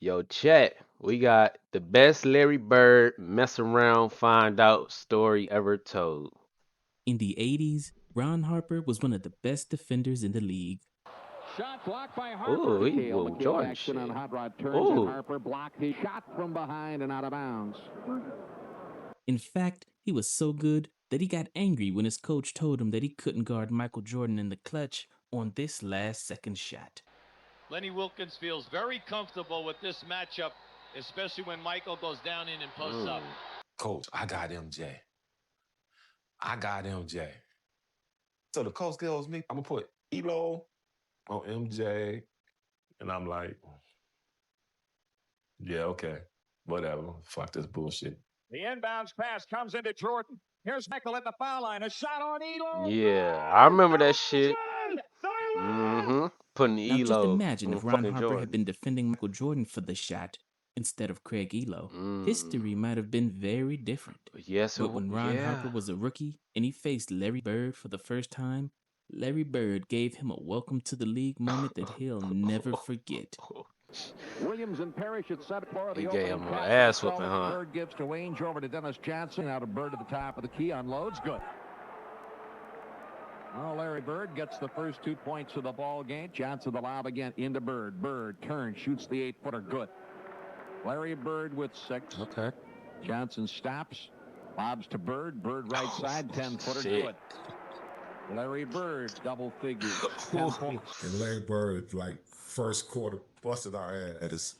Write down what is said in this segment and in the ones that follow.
Yo, chat. We got the best Larry Bird mess around, find out story ever told. In the 80s, Ron Harper was one of the best defenders in the league. Shot blocked by Harper. Ooh, he McHale. will McHale Jordan backs in on shit. hot rod turns and Ooh. Harper blocked his shot from behind and out of bounds. In fact, he was so good that he got angry when his coach told him that he couldn't guard Michael Jordan in the clutch on this last second shot. Lenny Wilkins feels very comfortable with this matchup, especially when Michael goes down in and posts up. Coach, I got MJ. I got MJ. So the coach tells me I'm gonna put Elo on MJ, and I'm like, yeah, okay, whatever. Fuck this bullshit. The inbounds pass comes into Jordan. Here's Michael at the foul line. A shot on Elo. Yeah, I remember that shit. Good. Putting Now just Elo imagine on if Ron fucking Harper had Jordan. been defending Michael Jordan for the shot instead of Craig Elo. Mm. History might have been very different. Yes, But when Ron yeah. Harper was a rookie and he faced Larry Bird for the first time, Larry Bird gave him a welcome to the league moment that he'll never forget. Williams and Parrish at center for He the gave opening him an pass. ass whooping, huh? Bird gives to Ainge over to Dennis Johnson. Out of Bird at the top of the key. Unloads. Good. Well, Larry Bird gets the first 2 points of the ball game. Johnson the lob again into Bird. Bird turns, shoots the 8-footer. Good. Larry Bird with 6. Okay. Johnson stops. Lobs to Bird. Bird right side. 10-footer. Shit. Good. Larry Bird double figures. 10 points. And Larry Bird, like first quarter, busted our ass.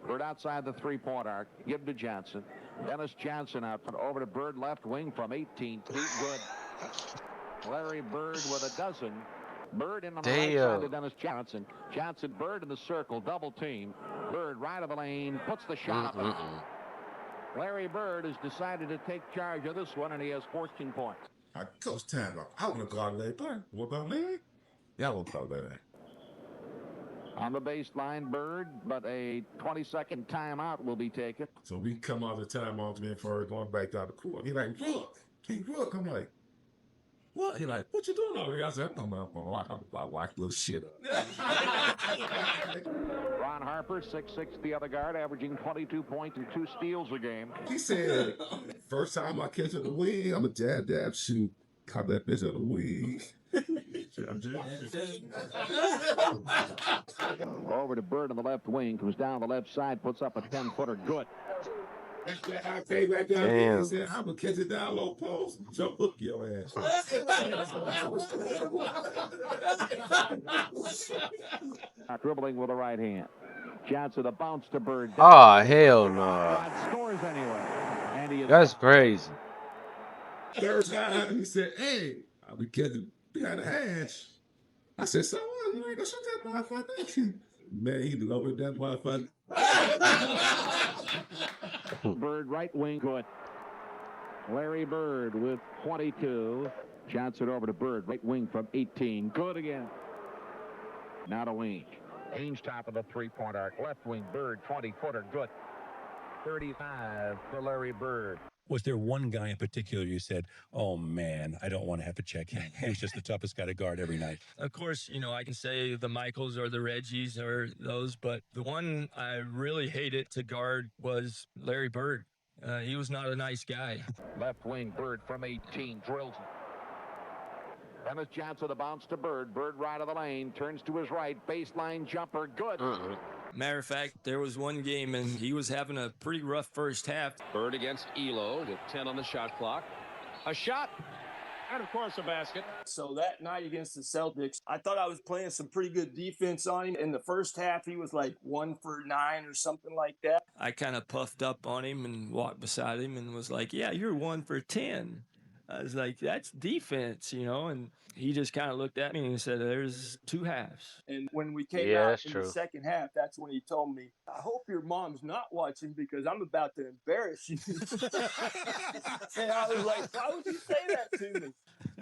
Bird outside the three-point arc. Give him to Johnson. Dennis Johnson out front. Over to Bird left wing from 18 feet. Good. Larry Bird with a dozen. Bird in on the right side to Dennis Johnson. Johnson, Bird in the circle. Double team. Bird right of the lane. Puts the shot up. Larry Bird has decided to take charge of this one, and he has 14 points. I coach time up. I want to guard Larry Bird. What about Larry? Yeah, I won't call that. On the baseline, Bird, but a 20-second timeout will be taken. So we come out of the timeout, man, for going back down the court. He like, look, hey, look. I'm like, what? He like, what you doing over here? I said, I'm watch little shit up. Ron Harper, 6'6", the other guard, averaging 22 points and 2 steals a game. He said, first time I catch it the wing, I'm a jab, shoot. Caught that bitch at the wing. Over to Bird on the left wing, comes down the left side, puts up a 10-footer. Good. Damn. I'm gonna catch it down low post. Jump hook your ass. Dribbling with the right hand. Johnson, a bounce to Bird. Oh, hell no. Scores anyway. And he is That's crazy. Third time, he said, hey, I'll be catching behind the hash. I said, so what? You ain't gonna shoot that motherfucker. Man, he lowered that motherfucker. Bird right wing. Good. Larry Bird with 22. Johnson over to Bird. Right wing from 18. Good again. Now to Ainge. Ainge top of the three-point arc. Left wing. Bird 20-footer. Good. 35 for Larry Bird. Was there one guy in particular you said, oh man, I don't want to have to check him. He's just the toughest guy to guard every night? Of course, I can say the Michaels or the Reggies or those, but the one I really hated to guard was Larry Bird. He was not a nice guy. Left wing. Bird from 18. Drills him. Dennis Johnson, the bounce to Bird. Bird right of the lane. Turns to his right. Baseline jumper. Good. Matter of fact, there was one game, and he was having a pretty rough first half. Bird against Elo with 10 on the shot clock. A shot, and of course a basket. So that night against the Celtics, I thought I was playing some pretty good defense on him. In the first half, he was like 1 for 9 or something like that. I kind of puffed up on him and walked beside him and was like, yeah, you're 1 for 10. I was like, that's defense, and he just kind of looked at me and said, there's 2 halves. And when we came Yeah, out that's in true. the second half, that's when he told me, I hope your mom's not watching because I'm about to embarrass you. And I was like, why would you say that to me?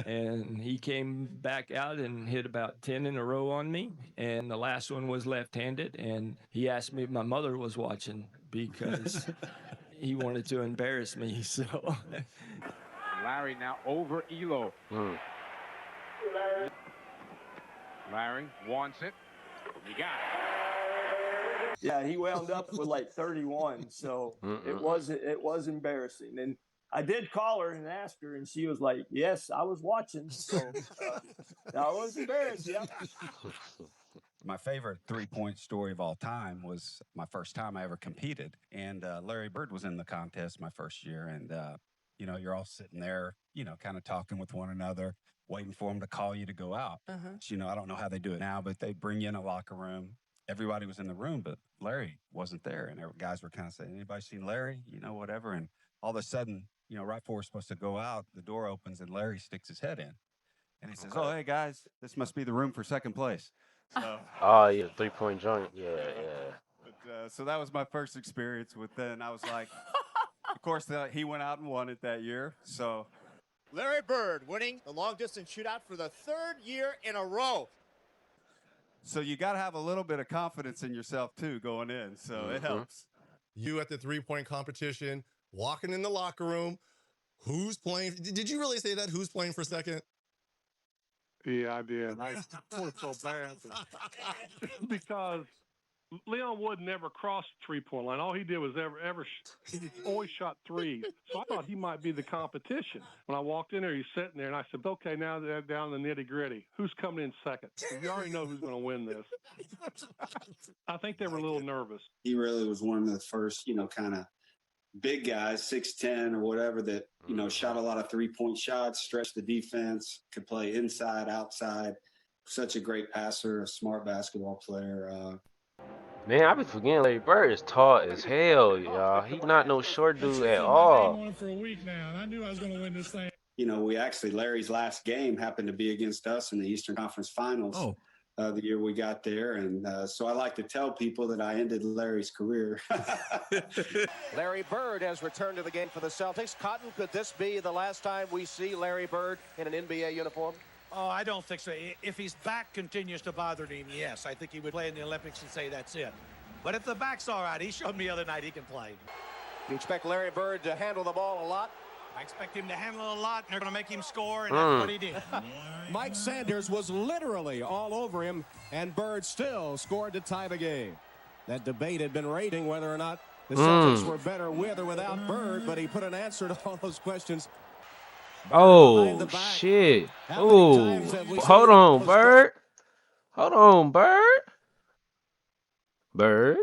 And he came back out and hit about 10 in a row on me. And the last one was left-handed. And he asked me if my mother was watching because he wanted to embarrass me. So Larry now over Elo. Larry wants it. He got it. Yeah, he wound up with like 31, so it was embarrassing. And I did call her and ask her, and she was like, "Yes, I was watching." So I was embarrassed. Yeah. My favorite three-point story of all time was my first time I ever competed. And Larry Bird was in the contest my first year. And, you know, you're all sitting there, you know, kind of talking with one another, waiting for him to call you to go out. So, you know, I don't know how they do it now, but they bring you in a locker room. Everybody was in the room, but Larry wasn't there. And guys were kind of saying, anybody seen Larry? You know, whatever. And all of a sudden, you know, right before we're supposed to go out, the door opens and Larry sticks his head in. And he says, oh, hey, guys, this must be the room for second place. So, Oh yeah, 3-point joint. Yeah, yeah. but, so that was my first experience with it. And I was like, of course, he went out and won it that year. So Larry Bird winning the long-distance shootout for the third year in a row. So you got to have a little bit of confidence in yourself, too, going in. So it helps. You at the three-point competition, walking in the locker room. Who's playing? Did you really say that? Who's playing for second? Yeah, I did. I was so bad because Leon Wood never crossed the three-point line. All he did was he always shot threes. So I thought he might be the competition. When I walked in there, he's sitting there, and I said, okay, now they're down to the nitty-gritty. Who's coming in second? You already know who's going to win this. I think they were a little nervous. He really was one of the first, you know, kind of big guys, 6'10" or whatever, that, you know, shot a lot of three-point shots, stretched the defense, could play inside, outside. Such a great passer, a smart basketball player. Man, I be forgetting Larry Bird is tall as hell, y'all. He not no short dude at all. On for a week now, and I knew I was going to win this thing. You know, Larry's last game happened to be against us in the Eastern Conference Finals. The year we got there. And so I like to tell people that I ended Larry's career. Larry Bird has returned to the game for the Celtics. Cotton, could this be the last time we see Larry Bird in an NBA uniform? Oh, I don't think so. If his back continues to bother him, yes. I think he would play in the Olympics and say that's it. But if the back's all right, he showed me the other night he can play. You expect Larry Bird to handle the ball a lot? I expect him to handle it a lot, and they're going to make him score, and that's what he did. Mike Sanders was literally all over him, and Bird still scored to tie the game. That debate had been raging whether or not the Celtics were better with or without Bird, but he put an answer to all those questions. Oh, shit. Oh, hold on, Bird. Hold on, Bird. Bird,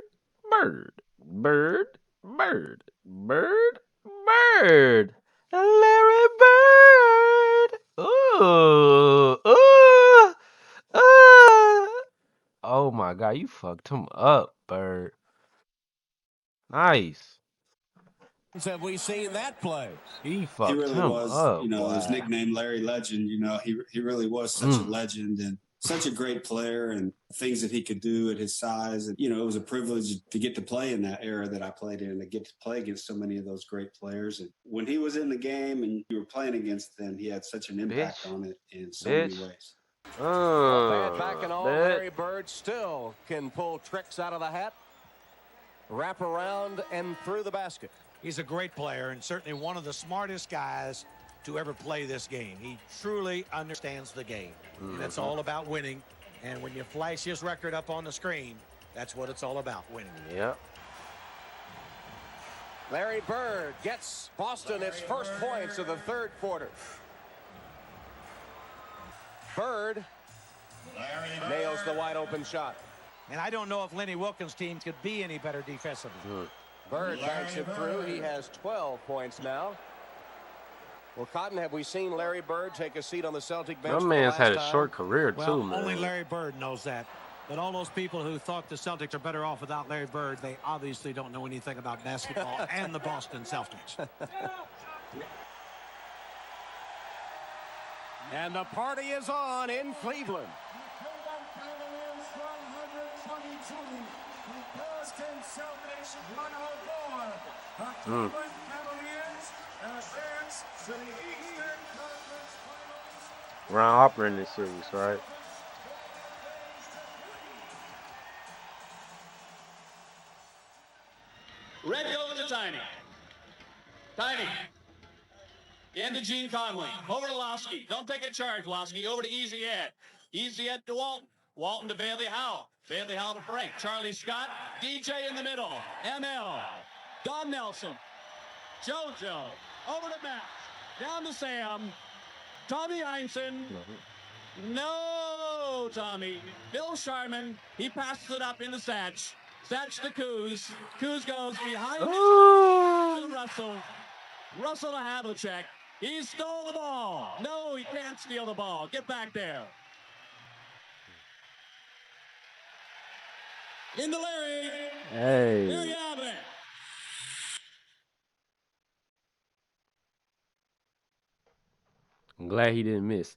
Bird, Bird, Bird, Bird, Bird. Larry Bird. Ooh, ooh, oh my God, you fucked him up, Bird. Nice. Have we seen that play? He fucked really him was, up. you know, boy. his nickname Larry Legend. You know, he really was such a legend and such a great player, and things that he could do at his size. And, you know, it was a privilege to get to play in that era that I played in, and to get to play against so many of those great players. And when he was in the game and you were playing against them, he had such an impact on it in so many ways. Bad back and all, Larry Bird still can pull tricks out of the hat, wrap around and through the basket. He's a great player and certainly one of the smartest guys to ever play this game. He truly understands the game. And it's all about winning. And when you flash his record up on the screen, that's what it's all about, winning. Yep. Larry Bird gets Boston its first points of the third quarter. Bird nails the wide open shot. And I don't know if Lenny Wilkins' team could be any better defensively. Bird banks it through. He has 12 points now. Well, Cotton, have we seen Larry Bird take a seat on the Celtic bench? My man's had a short career, well, too, man. Only Larry Bird knows that. But all those people who thought the Celtics are better off without Larry Bird, they obviously don't know anything about basketball and the Boston Celtics. And the party is on in Cleveland. Ron Harper in this series, right? Red over to Tiny. Tiny. Into Gene Conley. Over to Lowski. Don't take a charge, Lowski. Over to Easy Ed. Easy Ed to Walton. Walton to Bailey Howell. Bailey held to Frank. Charlie Scott. DJ in the middle. ML. Don Nelson. JoJo. Over to Matt. Down to Sam. Tommy Heinsohn. No, Tommy. Bill Sharman. He passes it up into Satch. Satch to Coos. Coos goes behind to Russell. Russell to Havlicek. He stole the ball. No, he can't steal the ball. Get back there. Into Larry. Hey. There you have it. I'm glad he didn't miss.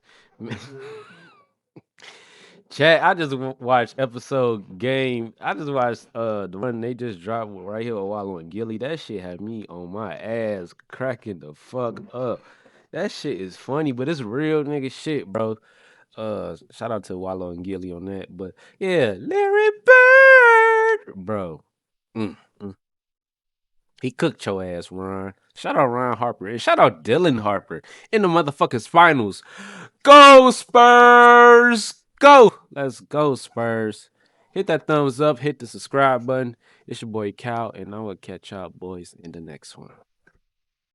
Chat, I just watched episode game. I just watched the one they just dropped right here with Wallow and Gilly. That shit had me on my ass cracking the fuck up. That shit is funny, but it's real nigga shit, bro. Shout out to Wallow and Gilly on that. But yeah, Larry Bird, bro. He cooked your ass, Ron. Shout out Ron Harper and shout out Dylan Harper in the motherfuckers finals. Go Spurs! Go! Let's go Spurs. Hit that thumbs up, hit the subscribe button. It's your boy Cal, and I will catch y'all boys in the next one.